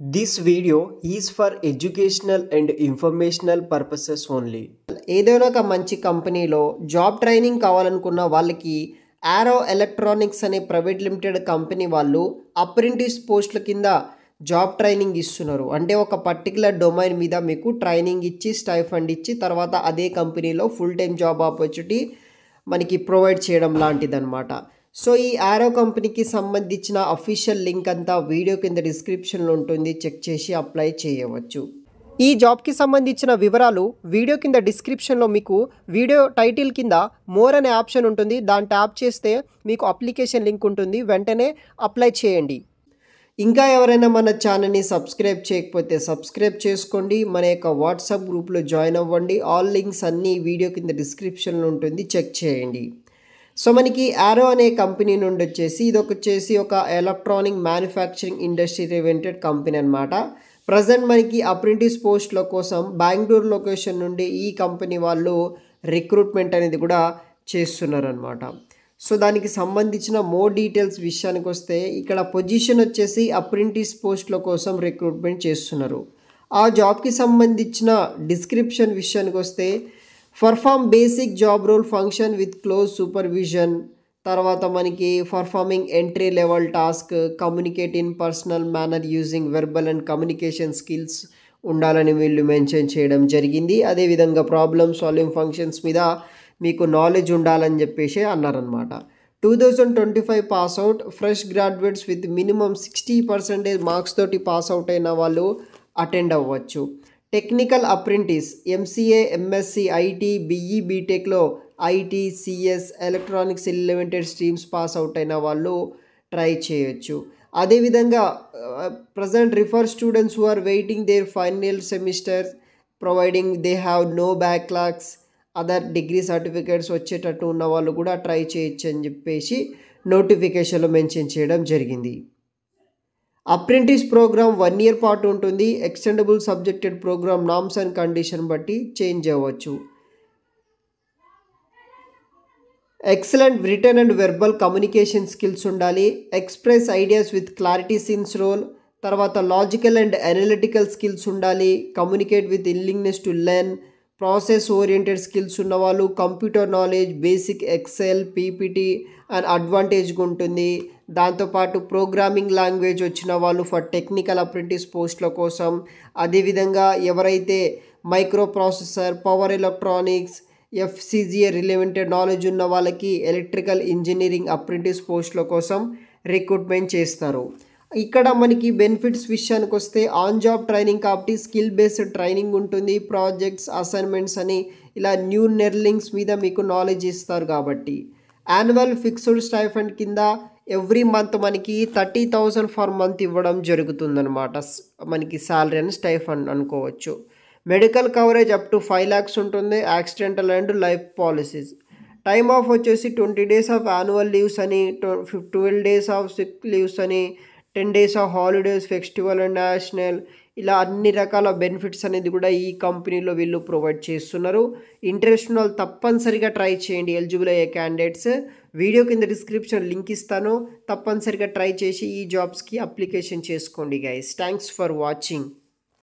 This video is for educational and informational purposes only. ఏదైనా ఒక మంచి కంపెనీలో జాబ్ ట్రైనింగ్ కావాలనుకున్న వాళ్ళకి ఆరో ఎలక్ట్రానిక్స్ అనే ప్రైవేట్ లిమిటెడ్ కంపెనీ వాళ్ళు అప్రెంటిస్ పోస్టుల కింద జాబ్ ట్రైనింగ్ ఇస్తున్నారు. అంటే ఒక పర్టికులర్ డొమైన్ మీద మీకు ట్రైనింగ్ ఇచ్చి స్టైఫండ్ ఇచ్చి తర్వాత అదే కంపెనీలో ఫుల్ టైం జాబ్ ఆపర్చునిటీ మనకి ప్రొవైడ్ చేయడం లాంటిదన్నమాట. సో ఈ ఆరో కంపెనీకి సంబంధించిన అఫీషియల్ లింక్ అంతా వీడియో కింద డిస్క్రిప్షన్లో ఉంటుంది, చెక్ చేసి అప్లై చేయవచ్చు. ఈ జాబ్కి సంబంధించిన వివరాలు వీడియో కింద డిస్క్రిప్షన్లో మీకు వీడియో టైటిల్ కింద మోర్ అనే ఆప్షన్ ఉంటుంది, దాన్ని ట్యాప్ చేస్తే మీకు అప్లికేషన్ లింక్ ఉంటుంది, వెంటనే అప్లై చేయండి. ఇంకా ఎవరైనా మన ఛానల్ని సబ్స్క్రైబ్ చేయకపోతే సబ్స్క్రైబ్ చేసుకోండి, మన యొక్క వాట్సాప్ గ్రూప్లో జాయిన్ అవ్వండి. ఆల్ లింక్స్ అన్నీ వీడియో కింద డిస్క్రిప్షన్లో ఉంటుంది, చెక్ చేయండి. సో మనకి ఆరో అనే కంపెనీ నుండి వచ్చేసి ఒక electronic manufacturing industry related company అనమాట. ప్రజెంట్ మనకి అప్రెంటిస్ పోస్టుల కోసం బెంగళూరు లొకేషన్ నుండి ఈ కంపెనీ వాళ్ళు రిక్రూట్మెంట్ అనేది కూడా చేస్తున్నారు అనమాట. సో దానికి సంబంధించిన మోర్ డీటెయిల్స్ విషయానికి వస్తే ఇక్కడ పొజిషన్ వచ్చేసి అప్రెంటిస్ పోస్టుల కోసం రిక్రూట్మెంట్ చేస్తున్నారు. ఆ జాబ్కి సంబంధించిన డిస్క్రిప్షన్ విషయానికి వస్తే perform basic job role function with close supervision, తర్వాత మనకి performing entry level task, communicate in personal manner using verbal and communication skills ఉండాలని వీళ్ళు మెన్షన్ చేయడం జరిగింది. అదేవిధంగా ప్రాబ్లమ్ సాల్వింగ్ ఫంక్షన్స్ మీద మీకు నాలెడ్జ్ ఉండాలని చెప్పేసి అన్నారనమాట. 2025 pass out fresh graduates with minimum 60% marks తోటి పాస్ అవుట్ అయిన వాళ్ళు అటెండ్ అవ్వచ్చు. Technical apprentice MCA, MSc, IT, BE, బీటెక్లో IT, CS, electronics related streams pass out అయిన వాళ్ళు ట్రై చేయొచ్చు. అదేవిధంగా present refer students who are waiting their final semester providing they have no backlogs other degree certificates వచ్చేటట్టు ఉన్న వాళ్ళు కూడా try చేయొచ్చు అని చెప్పేసి నోటిఫికేషన్లో మెన్షన్ చేయడం జరిగింది. అప్రెంటిస్ ప్రోగ్రామ్ 1 year పాటు ఉంటుంది. Extendable subjected program norms and condition బట్టి చేంజ్ అవ్వచ్చు. Excellent written and verbal communication skills ఉండాలి. Express ideas with clarity since role, తర్వాత లాజికల్ అండ్ అనలిటికల్ స్కిల్స్ ఉండాలి. Communicate with willingness to learn, process oriented skills ఉన్నవాళ్ళు, computer knowledge, basic Excel, PPT and అడ్వాంటేజ్గా ఉంటుంది. దాంతోపాటు programming language వచ్చిన వాళ్ళు for technical apprentice పోస్టుల కోసం, అదేవిధంగా ఎవరైతే microprocessor, power electronics, FPGA related knowledge ఉన్న వాళ్ళకి ఎలక్ట్రికల్ ఇంజనీరింగ్ అప్రెంటిస్ పోస్టుల కోసం రిక్రూట్మెంట్ చేస్తారు. ఇక్కడ మనకి బెనిఫిట్స్ విషయానికి వస్తే ఆన్ జాబ్ ట్రైనింగ్ కాబట్టి స్కిల్ బేస్డ్ ట్రైనింగ్ ఉంటుంది. ప్రాజెక్ట్స్, అసైన్మెంట్స్ అని ఇలా న్యూ లెర్నింగ్స్ మీద మీకు నాలెడ్జ్ ఇస్తారు కాబట్టి. యాన్యువల్ ఫిక్స్డ్ స్టైఫండ్ కింద ఎవ్రీ మంత్ మనకి 30,000 ఫర్ మంత్ ఇవ్వడం జరుగుతుందన్నమాట. మనకి శాలరీ అని స్టైఫండ్ అనుకోవచ్చు. Medical coverage up to 5 lakhs ఉంటుంది. Accidental and life policies. Time of వచ్చేసి 20 days ఆఫ్ యాన్యువల్ లీవ్స్ అని, 12 days ఆఫ్ సిక్ లీవ్స్ అని, 10 days of holidays, festival and national, ఇలా అన్ని రకాల బెనిఫిట్స్ అనేది కూడా ఈ కంపెనీలో వీళ్ళు ప్రొవైడ్ చేస్తున్నారు. ఇంట్రెస్ట్ ఉన్న వాళ్ళు తప్పనిసరిగా ట్రై చేయండి. ఎలిజిబుల్ అయ్యే క్యాండిడేట్స్ వీడియో కింద డిస్క్రిప్షన్ లింక్ ఇస్తాను, తప్పనిసరిగా ట్రై చేసి ఈ జాబ్స్కి అప్లికేషన్ చేసుకోండి గైస్. Thanks for watching.